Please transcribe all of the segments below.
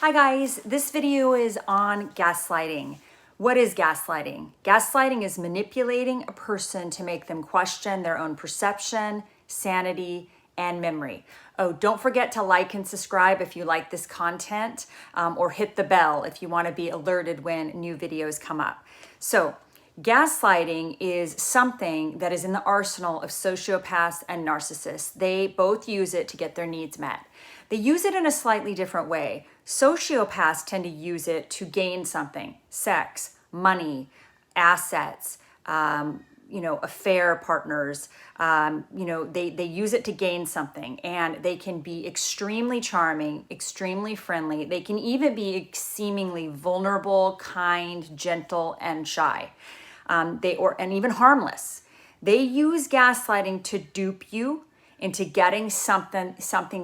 Hi guys, this video is on gaslighting. What is gaslighting? Gaslighting is manipulating a person to make them question their own perception, sanity, and memory. Oh, don't forget to like and subscribe if you like this content, or hit the bell if you want to be alerted when new videos come up. So, gaslighting is something that is in the arsenal of sociopaths and narcissists. They both use it to get their needs met. They use it in a slightly different way. Sociopaths tend to use it to gain something: sex, money, assets, affair partners. They use it to gain something, and they can be extremely charming, extremely friendly. They can even be seemingly vulnerable, kind, gentle, and shy. And even harmless. They use gaslighting to dupe you into getting something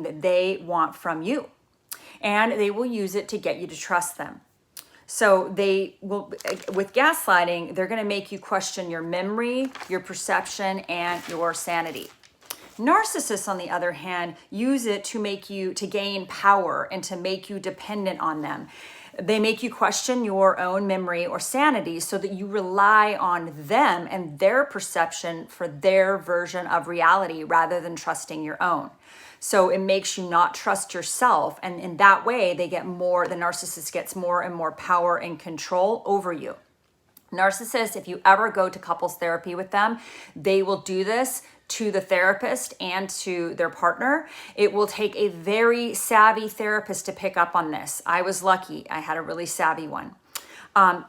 that they want from you. And they will use it to get you to trust them. So with gaslighting, they're going to make you question your memory, your perception, and your sanity. Narcissists, on the other hand, use it to gain power and to make you dependent on them. They make you question your own memory or sanity so that you rely on them and their perception for their version of reality rather than trusting your own. So it makes you not trust yourself. And in that way, the narcissist gets more and more power and control over you. Narcissists, if you ever go to couples therapy with them, they will do this to the therapist and to their partner. It will take a very savvy therapist to pick up on this. I was lucky. I had a really savvy one.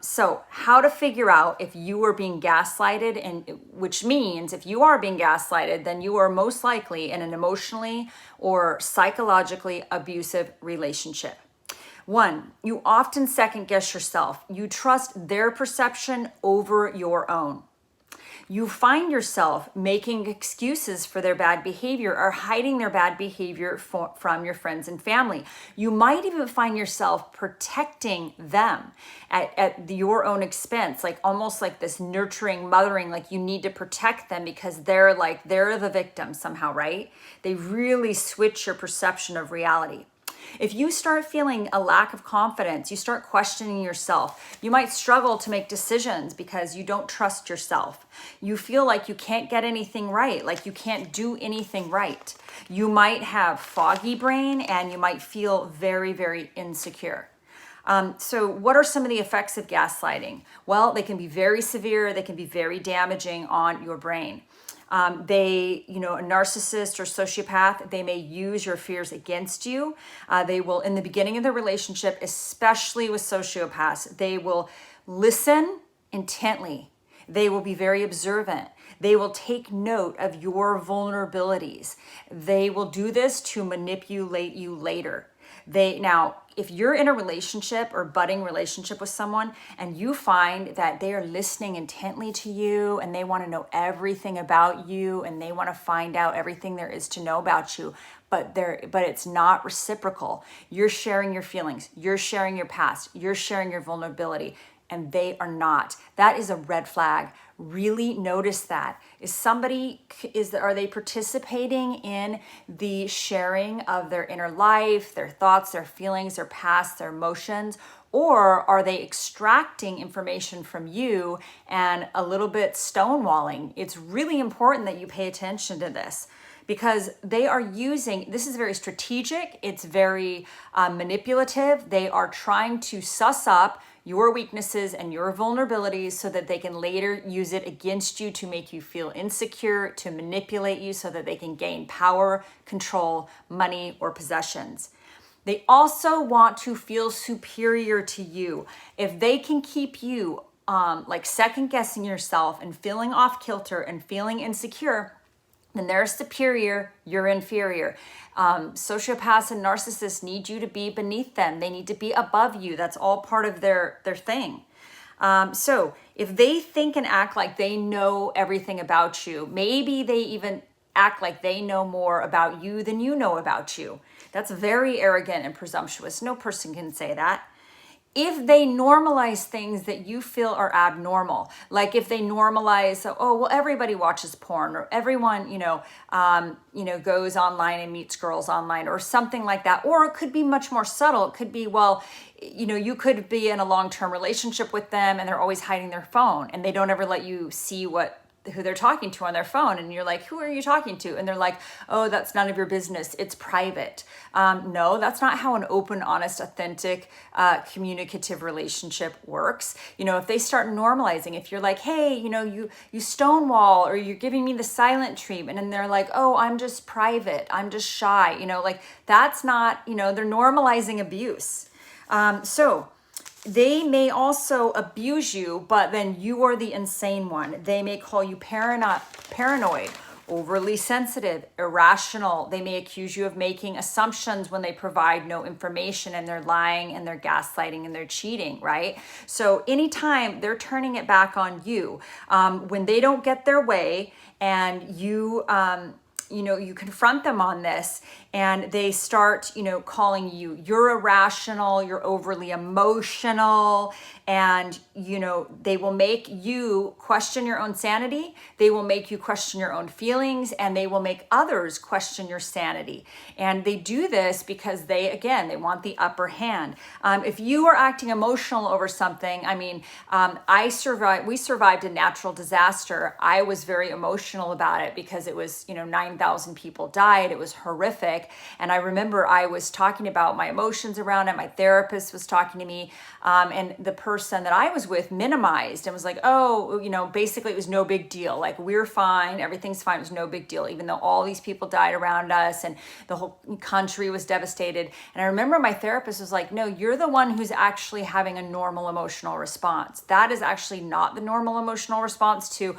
So how to figure out if you are being gaslighted, and which means if you are being gaslighted, then you are most likely in an emotionally or psychologically abusive relationship. 1, you often second guess yourself. You trust their perception over your own. You find yourself making excuses for their bad behavior or hiding their bad behavior from your friends and family. You might even find yourself protecting them at your own expense, almost like this nurturing, mothering, like you need to protect them because they're the victim somehow, right? They really switch your perception of reality. If you start feeling a lack of confidence, you start questioning yourself. You might struggle to make decisions because you don't trust yourself. You feel like you can't get anything right, like you can't do anything right. You might have foggy brain and you might feel very, very insecure. So what are some of the effects of gaslighting? Well, they can be very severe. They can be very damaging on your brain. A narcissist or sociopath, they may use your fears against you. They will, in the beginning of the relationship, especially with sociopaths, they will listen intently. They will be very observant. They will take note of your vulnerabilities. They will do this to manipulate you later. If you're in a relationship or budding relationship with someone and you find that they are listening intently to you and they want to know everything about you and they want to find out everything there is to know about you, but it's not reciprocal. You're sharing your feelings, you're sharing your past, you're sharing your vulnerability, and they are not. That is a red flag. Really notice that. Are they participating in the sharing of their inner life, their thoughts, their feelings, their past, their emotions? Or are they extracting information from you and a little bit stonewalling? It's really important that you pay attention to this, because this is very strategic, it's very manipulative. They are trying to suss up your weaknesses and your vulnerabilities so that they can later use it against you to make you feel insecure, to manipulate you so that they can gain power, control, money, or possessions. They also want to feel superior to you. If they can keep you second guessing yourself and feeling off kilter and feeling insecure, then they're superior, you're inferior. Sociopaths and narcissists need you to be beneath them. They need to be above you. That's all part of their thing. So if they think and act like they know everything about you, maybe they even act like they know more about you than you know about you. That's very arrogant and presumptuous. No person can say that. if they normalize things that you feel are abnormal, like if they normalize, oh, well, everybody watches porn, or everyone, goes online and meets girls online, or something like that. Or it could be much more subtle. It could be, well, you could be in a long-term relationship with them and they're always hiding their phone and they don't ever let you see who they're talking to on their phone, and you're like, who are you talking to? And they're like, oh, that's none of your business, it's private. No, that's not how an open, honest, authentic, communicative relationship works. If they start normalizing, if you're like, hey, you stonewall, or you're giving me the silent treatment, and they're like, oh, I'm just private, I'm just shy, like that's not, they're normalizing abuse. So they may also abuse you, but then you are the insane one. They may call you paranoid, overly sensitive, irrational. They may accuse you of making assumptions when they provide no information, and they're lying and they're gaslighting and they're cheating, right? So anytime they're turning it back on you, when they don't get their way and you confront them on this, and they start, calling you're irrational, you're overly emotional, and, they will make you question your own sanity. They will make you question your own feelings, and they will make others question your sanity. And they do this because they want the upper hand. If you are acting emotional over something, we survived a natural disaster. I was very emotional about it because it was, 9,000 people died. It was horrific. And I remember I was talking about my emotions around it. My therapist was talking to me, and the person that I was with minimized and was like, oh, basically it was no big deal. Like, we're fine. Everything's fine. It was no big deal, even though all these people died around us and the whole country was devastated. And I remember my therapist was like, no, you're the one who's actually having a normal emotional response. That is actually not the normal emotional response, to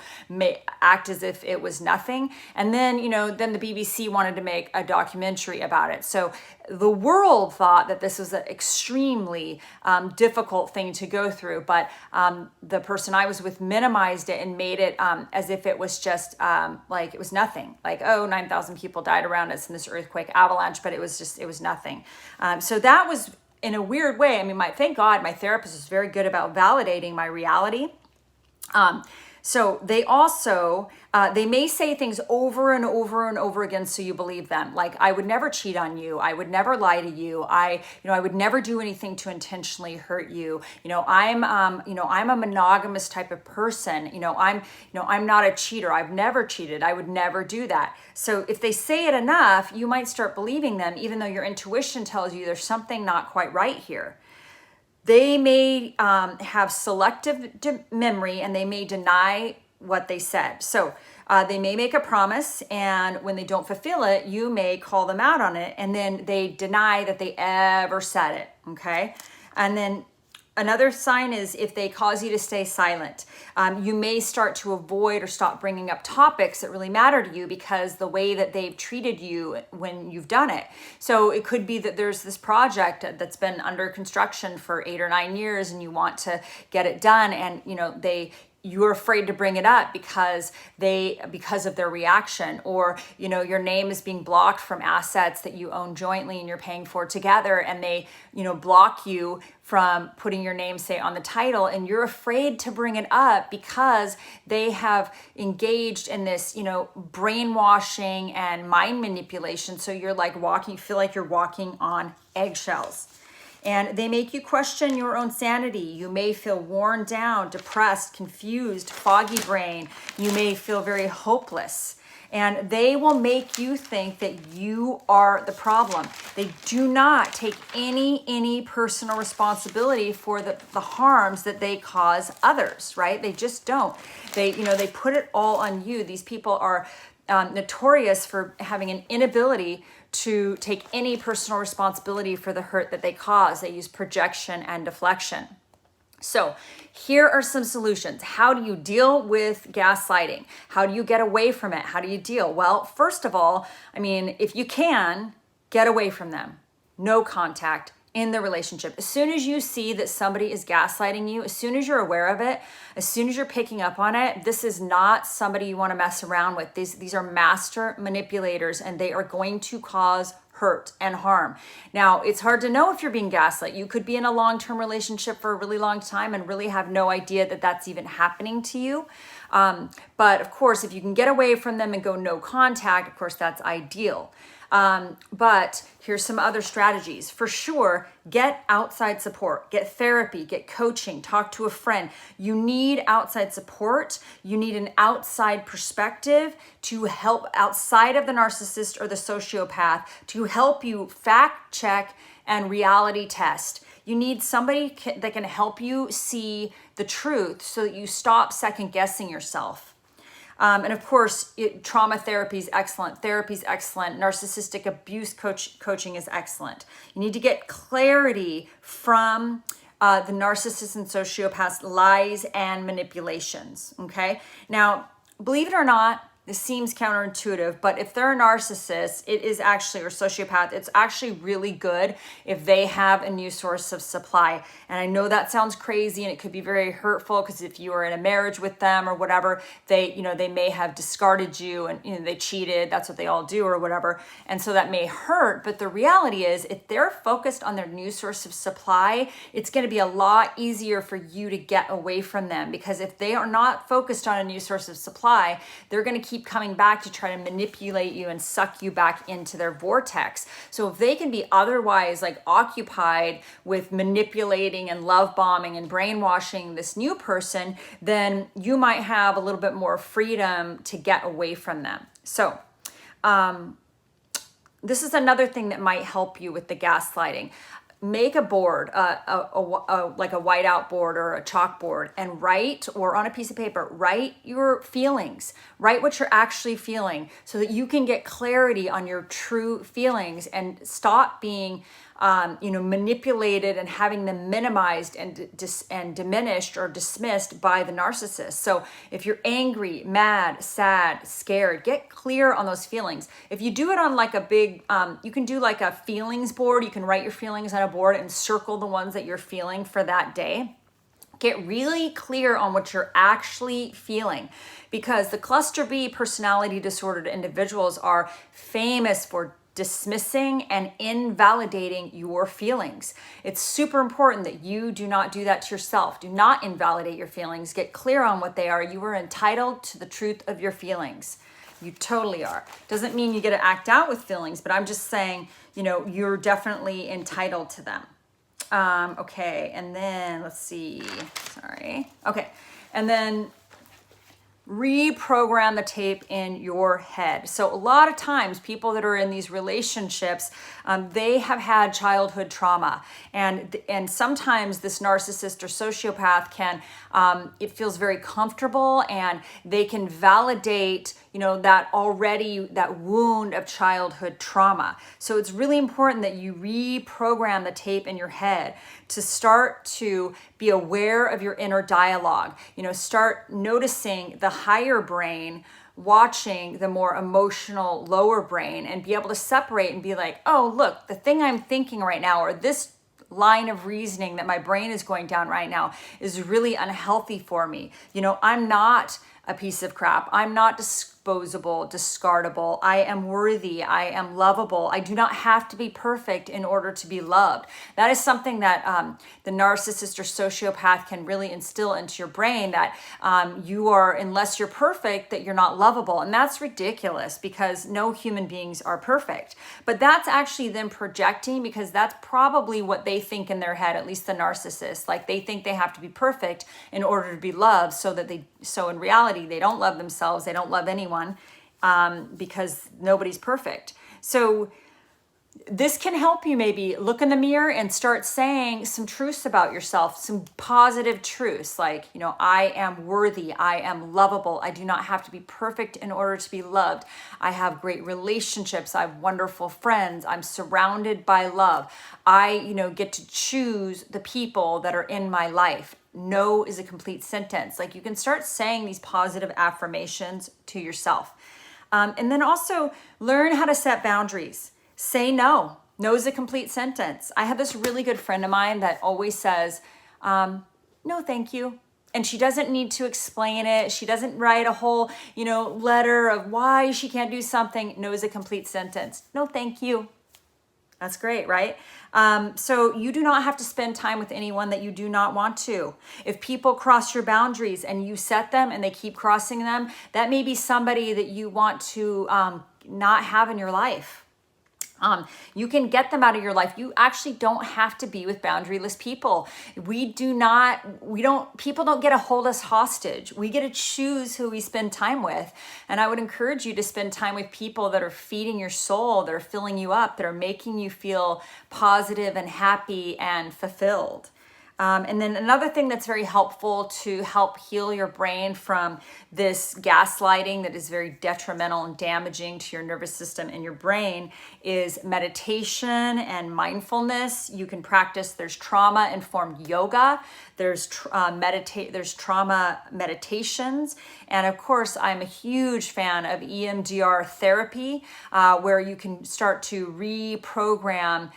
act as if it was nothing. And then, then the BBC wanted to make a documentary about it. So the world thought that this was an extremely difficult thing to go through, but the person I was with minimized it and made it as if it was just like it was nothing. Like, oh, 9,000 people died around us in this earthquake avalanche, but it was nothing. So that was, in a weird way, thank God my therapist was very good about validating my reality. So they also, they may say things over and over and over again so you believe them. Like, I would never cheat on you. I would never lie to you. I would never do anything to intentionally hurt you. I'm a monogamous type of person. I'm not a cheater. I've never cheated. I would never do that. So if they say it enough, you might start believing them, even though your intuition tells you there's something not quite right here. They may have selective memory, and they may deny what they said. So they may make a promise, and when they don't fulfill it, you may call them out on it, and then they deny that they ever said it, okay? And then another sign is if they cause you to stay silent. You may start to avoid or stop bringing up topics that really matter to you because the way that they've treated you when you've done it. So it could be that there's this project that's been under construction for 8 or 9 years, and you want to get it done, and you're afraid to bring it up because of their reaction, or your name is being blocked from assets that you own jointly and you're paying for together, and they block you from putting your name, say, on the title, and you're afraid to bring it up because they have engaged in this brainwashing and mind manipulation. So you're like you feel like you're walking on eggshells. And they make you question your own sanity. You may feel worn down, depressed, confused, foggy brain. You may feel very hopeless. And they will make you think that you are the problem. They do not take any personal responsibility for the harms that they cause others, right? They just don't. They put it all on you. These people are notorious for having an inability to take any personal responsibility for the hurt that they cause. They use projection and deflection. So here are some solutions. How do you deal with gaslighting? How do you get away from it? How do you deal? Well, first of all, if you can, get away from them. No contact in the relationship. As soon as you see that somebody is gaslighting you, as soon as you're aware of it, as soon as you're picking up on it, this is not somebody you want to mess around with. These are master manipulators, and they are going to cause hurt and harm. Now, it's hard to know if you're being gaslit. You could be in a long-term relationship for a really long time and really have no idea that that's even happening to you. But of course, if you can get away from them and go no contact, of course, that's ideal. But here's some other strategies. For sure, get outside support, get therapy, get coaching, talk to a friend. You need outside support. You need an outside perspective to help outside of the narcissist or the sociopath to help you fact check and reality test. You need somebody that can help you see the truth so that you stop second guessing yourself. And of course, trauma therapy is excellent. Therapy is excellent. Narcissistic abuse coaching is excellent. You need to get clarity from the narcissists and sociopaths' lies and manipulations. Okay. Now, believe it or not, this seems counterintuitive, but if they're a narcissist, it is actually, or sociopath, it's actually really good if they have a new source of supply. And I know that sounds crazy and it could be very hurtful because if you are in a marriage with them or whatever, they may have discarded you and they cheated. That's what they all do or whatever. And so that may hurt. But the reality is if they're focused on their new source of supply, it's going to be a lot easier for you to get away from them, because if they are not focused on a new source of supply, they're going to keep coming back to try to manipulate you and suck you back into their vortex. So if they can be otherwise like occupied with manipulating and love bombing and brainwashing this new person, then you might have a little bit more freedom to get away from them. So this is another thing that might help you with the gaslighting. Make a board, like a whiteout board or a chalkboard, and write, or on a piece of paper, write your feelings. Write what you're actually feeling so that you can get clarity on your true feelings and stop being manipulated and having them minimized and diminished or dismissed by the narcissist. So if you're angry, mad, sad, scared, get clear on those feelings. If you do it on like a big, you can do like a feelings board. You can write your feelings on a board and circle the ones that you're feeling for that day. Get really clear on what you're actually feeling, because the cluster B personality disordered individuals are famous for dismissing and invalidating your feelings. It's super important that you do not do that to yourself. Do not invalidate your feelings. Get clear on what they are. You are entitled to the truth of your feelings. You totally are. Doesn't mean you get to act out with feelings, but I'm just saying, you're definitely entitled to them. Okay, and then let's see. Sorry. Okay, and then reprogram the tape in your head. So a lot of times people that are in these relationships, they have had childhood trauma, and sometimes this narcissist or sociopath can, it feels very comfortable, and they can validate that wound of childhood trauma. So it's really important that you reprogram the tape in your head to start to be aware of your inner dialogue. Start noticing the higher brain watching the more emotional lower brain, and be able to separate and be like, oh, look, the thing I'm thinking right now, or this line of reasoning that my brain is going down right now, is really unhealthy for me. I'm not a piece of crap. I'm not disposable, discardable. I am worthy. I am lovable. I do not have to be perfect in order to be loved. That is something that the narcissist or sociopath can really instill into your brain, that you are, unless you're perfect, that you're not lovable. And that's ridiculous, because no human beings are perfect. But that's actually them projecting, because that's probably what they think in their head, at least the narcissist. Like, they think they have to be perfect in order to be loved, so in reality, they don't love themselves. They don't love anyone, because nobody's perfect. So this can help you maybe look in the mirror and start saying some truths about yourself, some positive truths, like, I am worthy. I am lovable. I do not have to be perfect in order to be loved. I have great relationships. I have wonderful friends. I'm surrounded by love. I, get to choose the people that are in my life. No is a complete sentence. Like, you can start saying these positive affirmations to yourself. And then also learn how to set boundaries. Say no. No is a complete sentence. I have this really good friend of mine that always says, no, thank you. And she doesn't need to explain it. She doesn't write a whole, letter of why she can't do something. No is a complete sentence. No, thank you. That's great, right? So you do not have to spend time with anyone that you do not want to. If people cross your boundaries and you set them and they keep crossing them, that may be somebody that you want to not have in your life. You can get them out of your life. You actually don't have to be with boundaryless people. People don't get to hold us hostage. We get to choose who we spend time with. And I would encourage you to spend time with people that are feeding your soul, that are filling you up, that are making you feel positive and happy and fulfilled. And then another thing that's very helpful to help heal your brain from this gaslighting that is very detrimental and damaging to your nervous system and your brain is meditation and mindfulness. You can practice, there's trauma-informed yoga, there's trauma meditations, and of course, I'm a huge fan of EMDR therapy, where you can start to reprogram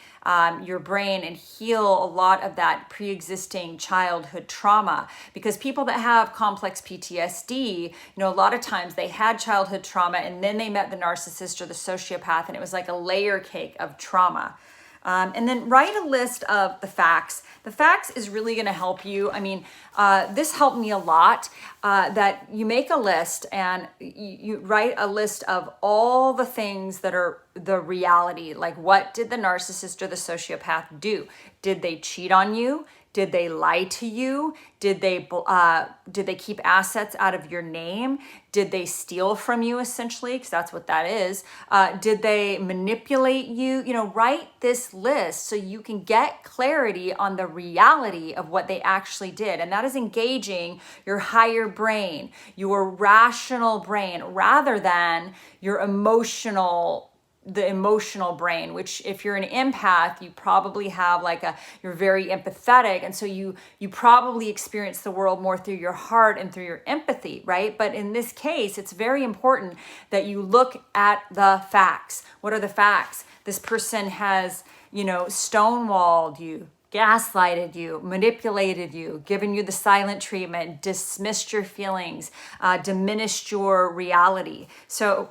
your brain and heal a lot of that pre-existing childhood trauma. Because people that have complex PTSD, a lot of times they had childhood trauma and then they met the narcissist or the sociopath, and it was like a layer cake of trauma. And then write a list of the facts. The facts is really going to help you. This helped me a lot, that you make a list and you write a list of all the things that are the reality. Like, what did the narcissist or the sociopath do? Did they cheat on you? Did they lie to you? Did they keep assets out of your name? Did they steal from you, essentially? Because that's what that is. Did they manipulate you? Write this list so you can get clarity on the reality of what they actually did. And that is engaging your higher brain, your rational brain, rather than your the emotional brain, which if you're an empath, you probably have you're very empathetic. And so you probably experience the world more through your heart and through your empathy, right? But in this case, it's very important that you look at the facts. What are the facts? This person has, stonewalled you, gaslighted you, manipulated you, given you the silent treatment, dismissed your feelings, diminished your reality. So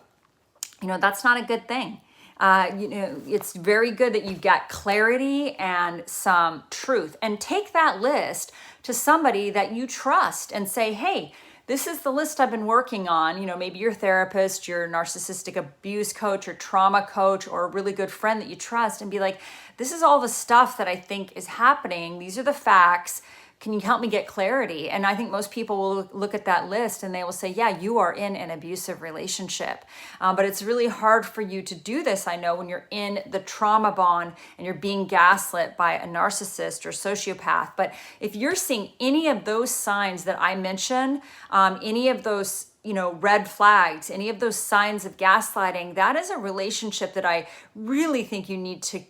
that's not a good thing. It's very good that you get clarity and some truth, and take that list to somebody that you trust and say, hey, this is the list I've been working on. Maybe your therapist, your narcissistic abuse coach or trauma coach, or a really good friend that you trust, and be like, this is all the stuff that I think is happening. These are the facts. Can you help me get clarity? And I think most people will look at that list and they will say, yeah, you are in an abusive relationship. But it's really hard for you to do this, I know, when you're in the trauma bond and you're being gaslit by a narcissist or sociopath. But if you're seeing any of those signs that I mentioned, any of those red flags, any of those signs of gaslighting, that is a relationship that I really think you need to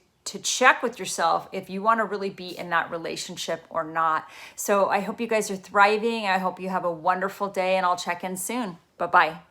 check with yourself if you want to really be in that relationship or not. So I hope you guys are thriving. I hope you have a wonderful day, and I'll check in soon. Bye-bye.